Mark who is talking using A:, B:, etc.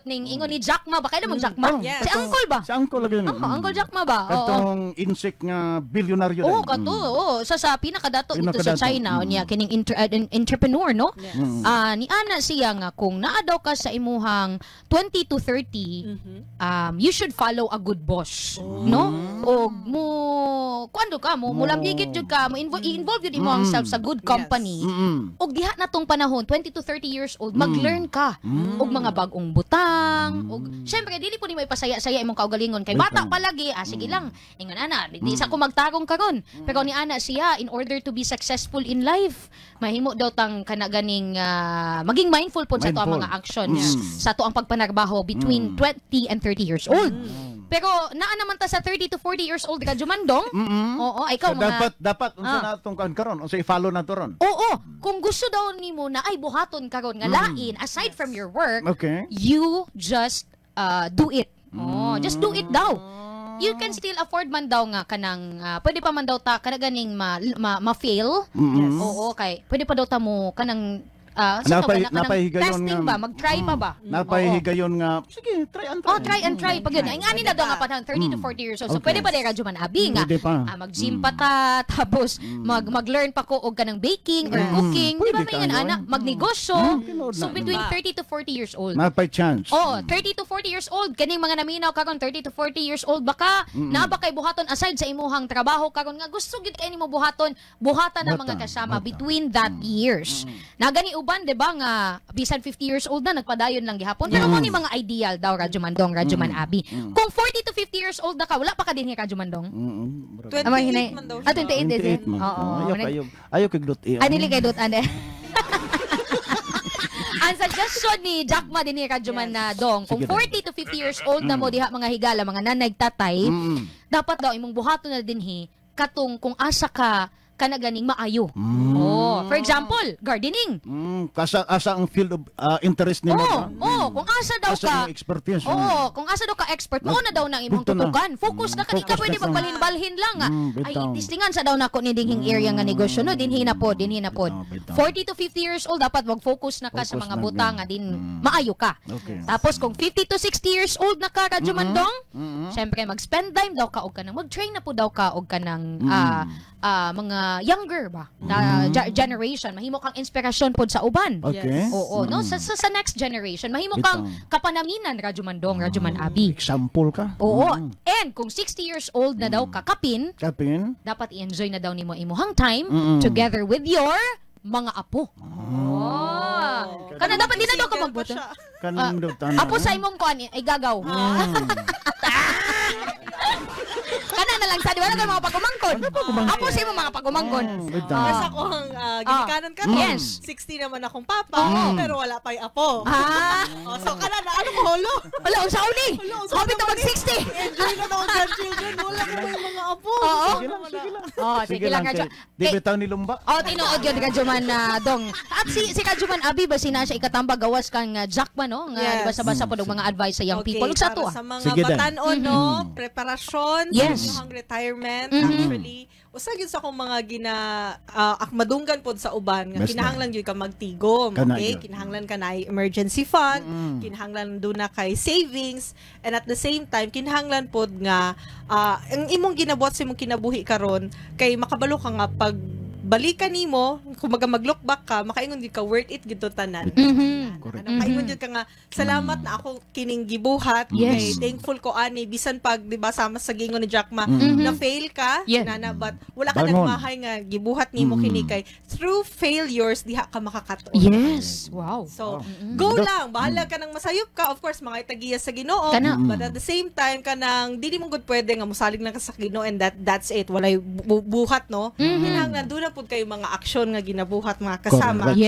A: ning ingon ni Jackma ba? Kaya naman Jackma?
B: Yes.
A: Si Uncle ba?
C: Si Uncle lagi yun.
A: Uncle Jackma ba? Oo.
C: Katong insect nga bilyonaryo
A: Oo,
C: din.
A: kato. Sa pinakadato ito sa
C: Pinakadato.
A: China, niya kining entrepreneur, no?
B: Yes.
A: Ni ana siya nga kung naa daw ka sa imuhang 20 to 30, you should follow a good boss, no? O mo kuando ka mo lambigit jud ka, mo involve jud imo ang self sa good company. Og diha na tong panahon 20 to 30 years old, mag-learn ka og mga bagong butang, og syempre dili po nimo ipasaya-saya imong kaugalingon kay bata pa lagi. Sige lang, ingon ana, di sa ko magtarong karon. Pero ni ana siya, in order to be successful in life, mahimo daw tang kana ganing maging mindful po sa to ang mga actions sa to ang pagpanarbaho between 20 and 30 years old. Pero naa naman ta sa 30 to 40 years old ka Jumandong. Oo, ikaw
C: So,
A: mga
C: dapat unsa na tong kan karon, unsa i-follow na to ron.
A: Oo, kung gusto daw nimo na ay buhaton karon nga lain aside from your work,
C: Okay.
A: you just do it. Oh, just do it daw. You can still afford man daw nga kanang pwede pa man daw ta kana ganing ma-fail. Oo, kay pwede pa daw ta mo kanang
C: napahigayon
A: testing ba, mag-try pa ba?
C: Napahigayon nga, sige, try and try.
A: Oh, try and try. Pag yun, ay nga nila daw nga panahon, 30 to 40 years old. So,
C: Okay.
A: pwede pa rin radyo man abi nga.
C: Pwede pa.
A: Mag-gym pa ta, tapos mag-learn pa ko og kanang baking or cooking. Di ba
C: Pwede
A: may
C: ka,
A: nga
C: no?
A: anak, magnegosyo.
C: Tinood
A: So,
C: na.
A: between 30 to 40 years old.
C: Napay chance.
A: Oh, 30 to 40 years old. Kaning mga naminaw karon 30 to 40 years old baka naa ba kay buhaton aside sa imuhang trabaho karon nga gusto gid kay nimo buhatan ang mga kasama between that years. Nagani uban 'di ba nga bisan 50 years old na nagpadayon lang gihapon. Pero mo ni mga ideal daw Radyo Mandong, Radyo Man Abi. Kung 40 to 50 years old na ka, wala pa ka din Radyo Mandong.
B: 28 man daw siya.
A: 28 din.
C: 28 man.
A: Oo.
C: Ayaw kay glut.
A: Ay, dili kay Dot, ande. Ang suggestion ni Jackma din ni Radyoman na dong, kung
C: Sige
A: 40 to 50 years old na mo diha mga higala, mga nanay, tatay, dapat daw imong buhaton na dinhi katong kung asa ka kanaganing maayo. Oh, for example, gardening.
C: Asa ang field of interest nimo.
A: Kung asa daw
C: Asa
A: ka
C: ang expertise.
A: kung asa daw ka expert, mao na daw nang imong
C: Dito na.
A: tutukan. Focus na kani ka
C: Focus
A: pwede
C: na.
A: magbalhin-balhin lang. Ay,
C: bitaw.
A: itistingan sa daw nako ni dinhing area nga negosyo no, dinhi na pod.
C: Bitaw.
A: 40 to 50 years old dapat mag-focus na ka sa
C: Focus
A: mga
C: na
A: butang
C: yan.
A: nga din maayo ka.
C: Okay.
A: Tapos kung 50 to 60 years old na ka Radyo Mandong, syempre mag-spend time daw ka og kanang mag-train na po daw ka og kanang mga younger ba na generation, mahimo kang inspirasyon pod sa uban.
C: Okay.
A: Oo, no? Sa next generation, mahimo kang kapananginan, Radyo Mandong, Radyo Man Abi.
C: Example ka.
A: Oo. And kung 60 years old na daw ka kapin,
C: Kapin.
A: dapat i-enjoy na daw nimo imuhang time together with your mga apo. Oh. Kana dapat din na daw ka magbuto.
C: Kanang dutan.
A: Apo sa imong kuan ay gagaw. Kana na lang sa di wala ka mga pagumangkon. Apo sa imong mga pagumangkon.
B: Kasi ako ang ginikanan ka to.
A: Yes.
B: 60 naman akong papa, pero wala pa'y apo. So kana na, ano mo, holo?
A: Wala, usaw ni. Hopit na mag-60.
B: Enjoy na ako grandchildren. Wala ko may mga apo.
A: Sige lang. Radyo.
C: Di bitaw ni Lumba.
A: Tinuod yun Radyoman na dong. At si Radyoman Abi ba sina siya ikatambag gawas kang Jackman no? Nga
B: Yes.
A: di ba basa po mga advice sa young people. Ug sa to.
B: Para sa mga
C: Sige din.
B: batanon, no? Preparasyon,
A: Yes.
B: sa inyong retirement, actually, usag yun sa akong mga akmadunggan po sa uban, nga
C: Best
B: kinahanglan yun ka magtigom,
C: Kana
B: okay?
C: yun.
B: Kinahanglan ka na emergency fund, kinahanglan doon na kay savings, and at the same time, kinahanglan po nga, ang imong ginabuhat sa imong kinabuhi karon kay makabalo ka nga pag balikan nimo kung mag-look back ka makaingon gyud ka worth it gito tanan. Makaingon gyud ka nga salamat na ako kining gibuhat.
A: Yes.
B: Kay thankful ko ani bisan pag di ba sama sa gingon ni Jackma na fail ka
A: Yeah.
B: nana but wala ka
C: Bangon.
B: nagmahay nga gibuhat nimo kini kay through failures diha ka makakatuon.
A: Yes. Wow.
B: So, go lang. Bahala ka nang masayop ka. Of course, mga itagiya sa Ginoo.
A: Kana.
B: But at the same time, ka nang, di mo good pwede nga musalig na ka sa Ginoo and that's it. Walay buhat, no? Kinahanglan, doon na po kayo mga aksyon nga ginabuhat, mga kasama.
C: Correct.